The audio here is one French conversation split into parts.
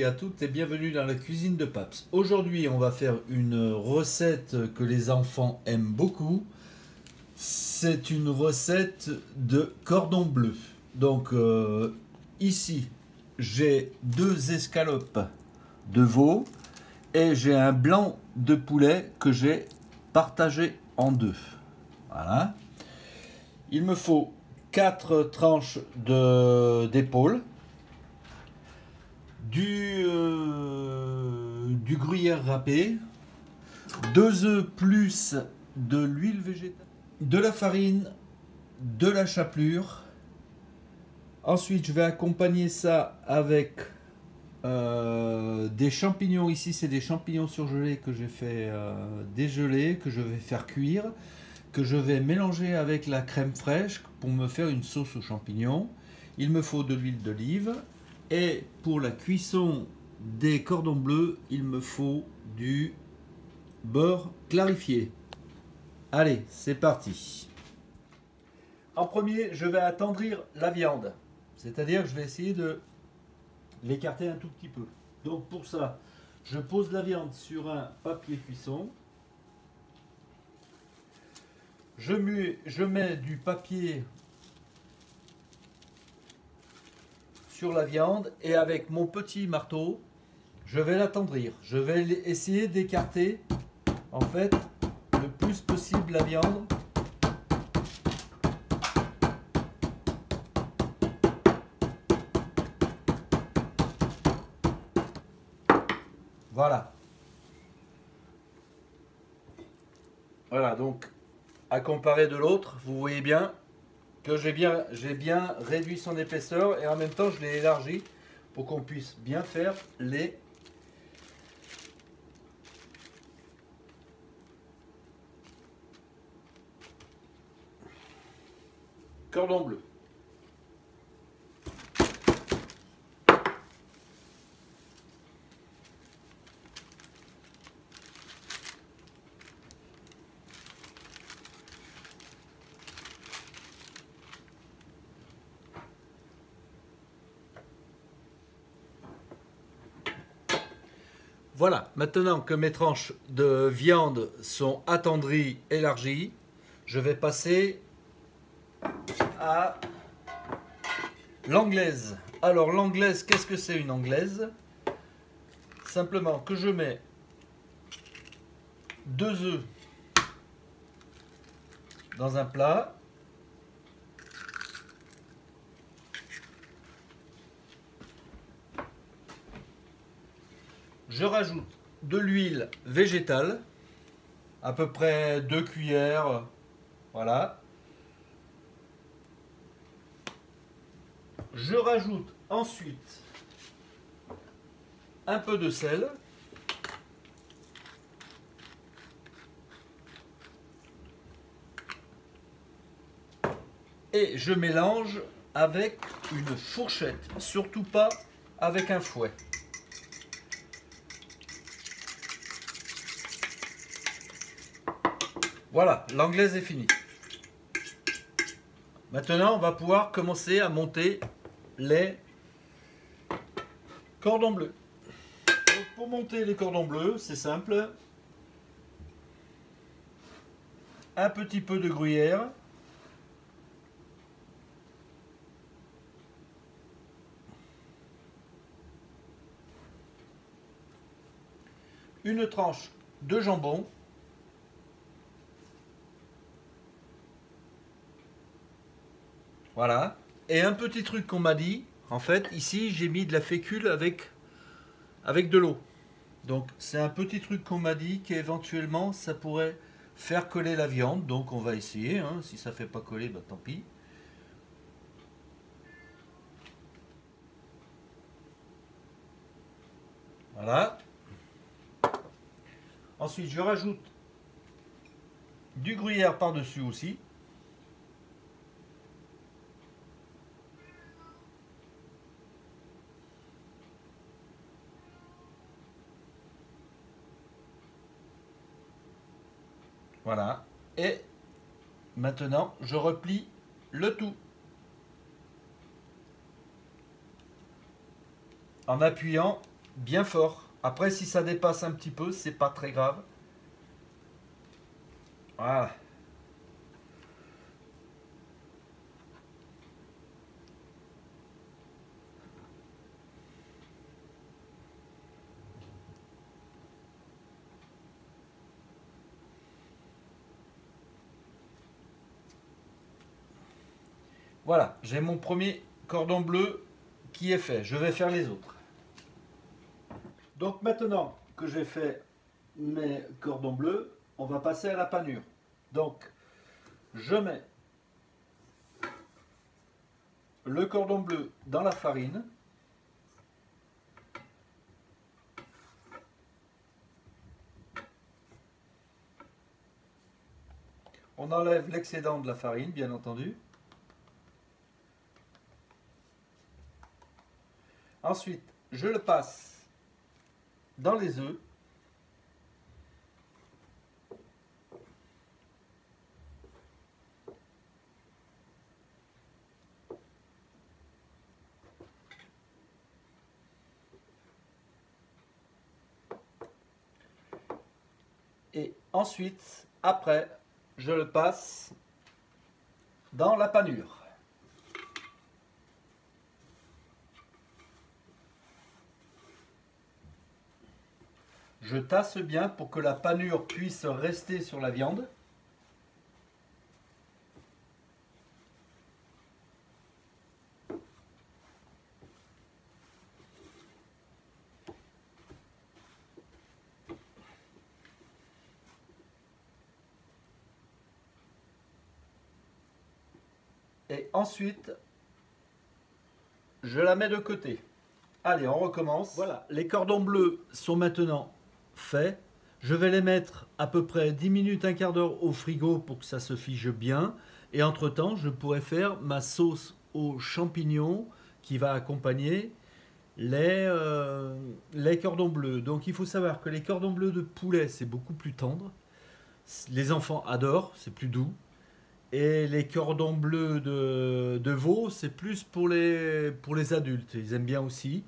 et à toutes et bienvenue dans la cuisine de Paps. Aujourd'hui, on va faire une recette que les enfants aiment beaucoup. C'est une recette de cordon bleu. Donc ici, j'ai 2 escalopes de veau et j'ai un blanc de poulet que j'ai partagé en 2. Voilà. Il me faut 4 tranches d'épaule. Du gruyère râpé, 2 œufs plus de l'huile végétale, de la farine, de la chapelure. Ensuite, je vais accompagner ça avec des champignons. Ici, c'est des champignons surgelés que j'ai fait dégeler, que je vais faire cuire, que je vais mélanger avec la crème fraîche pour me faire une sauce aux champignons. Il me faut de l'huile d'olive. Et pour la cuisson des cordons bleus, il me faut du beurre clarifié. Allez, c'est parti. En premier, je vais attendrir la viande. C'est-à-dire que je vais essayer de l'écarter un tout petit peu. Donc pour ça, je pose la viande sur un papier cuisson. Je mets du papier sur la viande et avec mon petit marteau, je vais l'attendrir. Je vais essayer d'écarter en fait le plus possible la viande. Voilà. Voilà, donc à comparer de l'autre, vous voyez bien que j'ai bien réduit son épaisseur et en même temps je l'ai élargi pour qu'on puisse bien faire les cordons bleus. Voilà, maintenant que mes tranches de viande sont attendries, élargies, je vais passer à l'anglaise. Alors l'anglaise, qu'est-ce que c'est une anglaise? Simplement que je mets 2 œufs dans un plat. Je rajoute de l'huile végétale, à peu près 2 cuillères, voilà. Je rajoute ensuite un peu de sel. Et je mélange avec une fourchette, surtout pas avec un fouet. Voilà, l'anglaise est finie. Maintenant, on va pouvoir commencer à monter les cordons bleus. Donc, pour monter les cordons bleus, c'est simple. Un petit peu de gruyère. Une tranche de jambon. Voilà. Et un petit truc qu'on m'a dit, en fait, ici j'ai mis de la fécule avec de l'eau. Donc c'est un petit truc qu'on m'a dit qu'éventuellement ça pourrait faire coller la viande. Donc on va essayer, hein. Si ça ne fait pas coller, bah, tant pis. Voilà. Ensuite je rajoute du gruyère par-dessus aussi. Voilà. Et maintenant, je replie le tout. En appuyant bien fort. Après, si ça dépasse un petit peu, c'est pas très grave. Voilà. Voilà, j'ai mon premier cordon bleu qui est fait. Je vais faire les autres. Donc maintenant que j'ai fait mes cordons bleus, on va passer à la panure. Donc, je mets le cordon bleu dans la farine. On enlève l'excédent de la farine, bien entendu. Ensuite, je le passe dans les œufs. Et ensuite, après, je le passe dans la panure. Je tasse bien pour que la panure puisse rester sur la viande. Et ensuite, je la mets de côté. Allez, on recommence. Voilà, les cordons bleus sont maintenant faits. Je vais les mettre à peu près 10 minutes, un quart d'heure au frigo pour que ça se fige bien. Et entre-temps, je pourrais faire ma sauce aux champignons qui va accompagner les cordons bleus. Donc il faut savoir que les cordons bleus de poulet, c'est beaucoup plus tendre. Les enfants adorent, c'est plus doux. Et les cordons bleus de veau, c'est plus pour les adultes. Ils aiment bien aussi.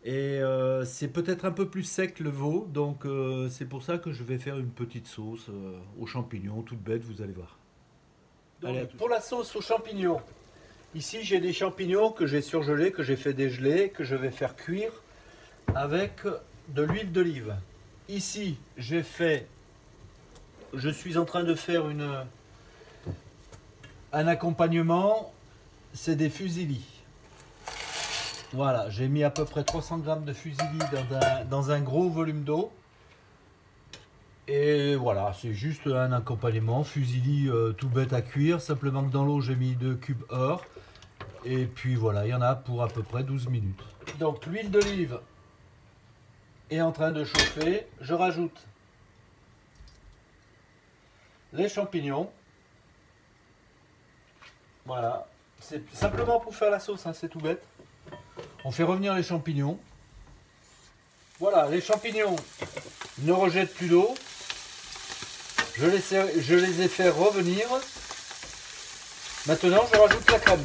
Et c'est peut-être un peu plus sec le veau. Donc c'est pour ça que je vais faire une petite sauce aux champignons, toute bête, vous allez voir. Donc, allez, pour la sauce aux champignons, ici j'ai des champignons que j'ai surgelés, que j'ai fait dégeler, que je vais faire cuire avec de l'huile d'olive. Ici, je suis en train de faire un accompagnement, c'est des fusillis. Voilà, j'ai mis à peu près 300 g de fusillis dans un gros volume d'eau. Et voilà, c'est juste un accompagnement, fusillis tout bête à cuire. Simplement que dans l'eau, j'ai mis 2 cubes or. Et puis voilà, il y en a pour à peu près 12 minutes. Donc l'huile d'olive est en train de chauffer. Je rajoute les champignons. Voilà, c'est simplement pour faire la sauce, hein, c'est tout bête. On fait revenir les champignons. Voilà, les champignons ne rejettent plus d'eau. Je les ai fait revenir. Maintenant, je rajoute la crème.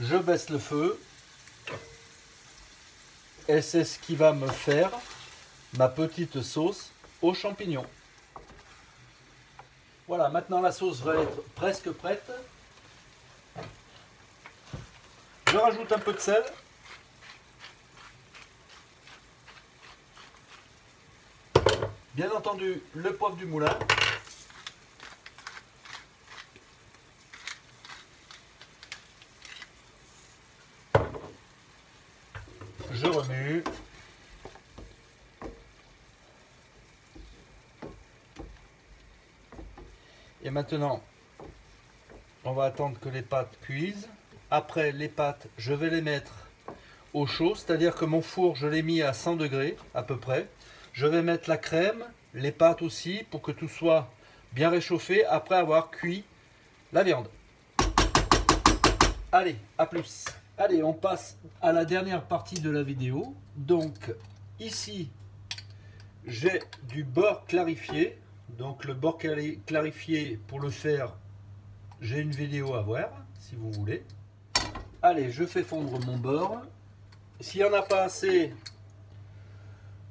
Je baisse le feu et c'est ce qui va me faire ma petite sauce aux champignons. Voilà, maintenant la sauce va être presque prête. Je rajoute un peu de sel. Bien entendu, le poivre du moulin. Je remue. Et maintenant, on va attendre que les pâtes cuisent. Après les pâtes, je vais les mettre au chaud, c'est-à-dire que mon four, je l'ai mis à 100 degrés à peu près. Je vais mettre la crème, les pâtes aussi, pour que tout soit bien réchauffé après avoir cuit la viande. Allez, à plus. Allez, on passe à la dernière partie de la vidéo. Donc ici, j'ai du beurre clarifié. Donc le beurre clarifié, pour le faire, j'ai une vidéo à voir, si vous voulez. Allez, je fais fondre mon beurre. S'il n'y en a pas assez,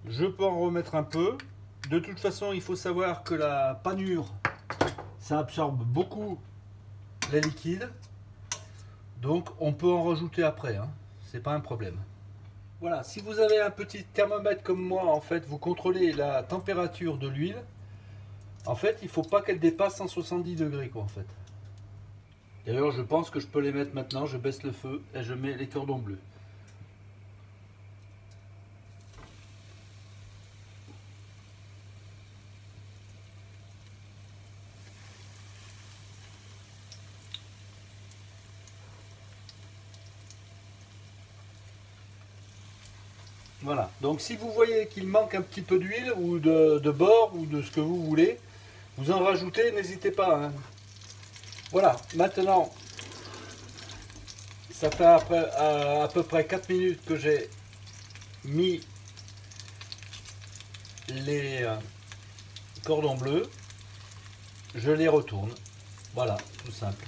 je peux en remettre un peu. De toute façon, il faut savoir que la panure, ça absorbe beaucoup les liquides. Donc on peut en rajouter après, hein. C'est pas un problème. Voilà, si vous avez un petit thermomètre comme moi, en fait, vous contrôlez la température de l'huile. En fait, il ne faut pas qu'elle dépasse 170 degrés, quoi, en fait. D'ailleurs, je pense que je peux les mettre maintenant. Je baisse le feu et je mets les cordons bleus. Voilà, donc si vous voyez qu'il manque un petit peu d'huile ou de beurre ou de ce que vous voulez, vous en rajoutez, n'hésitez pas, hein. Voilà, maintenant, ça fait à peu près 4 minutes que j'ai mis les cordons bleus. Je les retourne. Voilà, tout simple.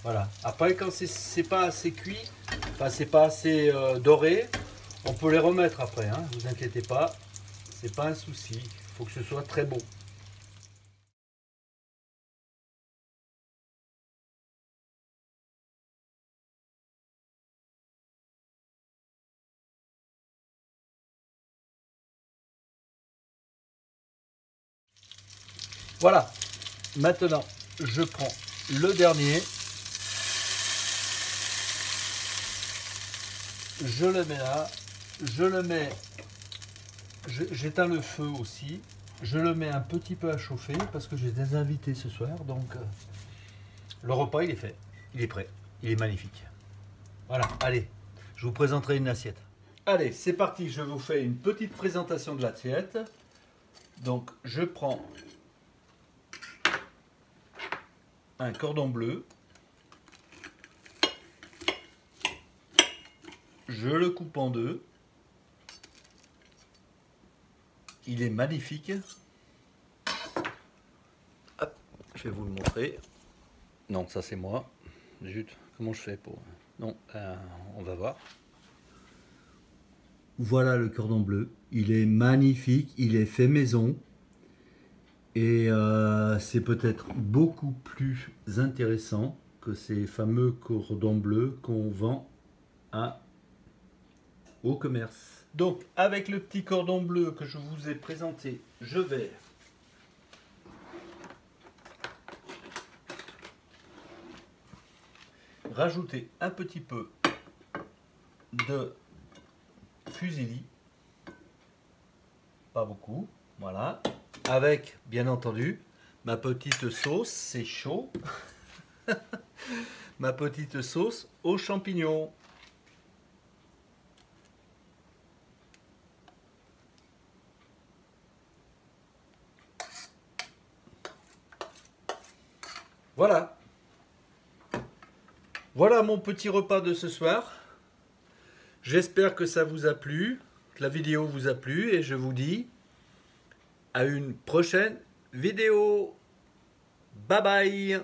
Voilà. Après, quand c'est pas assez cuit, enfin c'est pas assez doré, on peut les remettre après, hein, vous inquiétez pas, c'est pas un souci, il faut que ce soit très bon. Voilà, maintenant je prends le dernier, je le mets là, je le mets, j'éteins le feu aussi, je le mets un petit peu à chauffer parce que j'ai des invités ce soir, donc le repas il est fait, il est prêt, il est magnifique. Voilà, allez, je vous présenterai une assiette. Allez, c'est parti, je vous fais une petite présentation de l'assiette. Donc, je prends un cordon bleu, je le coupe en deux. Il est magnifique. Hop, je vais vous le montrer. Non, ça c'est moi. Zut, comment je fais pour... Non, on va voir. Voilà le cordon bleu. Il est magnifique, il est fait maison. Et c'est peut-être beaucoup plus intéressant que ces fameux cordons bleus qu'on vend au commerce. Donc avec le petit cordon bleu que je vous ai présenté, je vais rajouter un petit peu de fusilli, pas beaucoup, voilà, avec bien entendu ma petite sauce, c'est chaud, ma petite sauce aux champignons. Voilà. Voilà mon petit repas de ce soir. J'espère que ça vous a plu, que la vidéo vous a plu et je vous dis à une prochaine vidéo. Bye bye.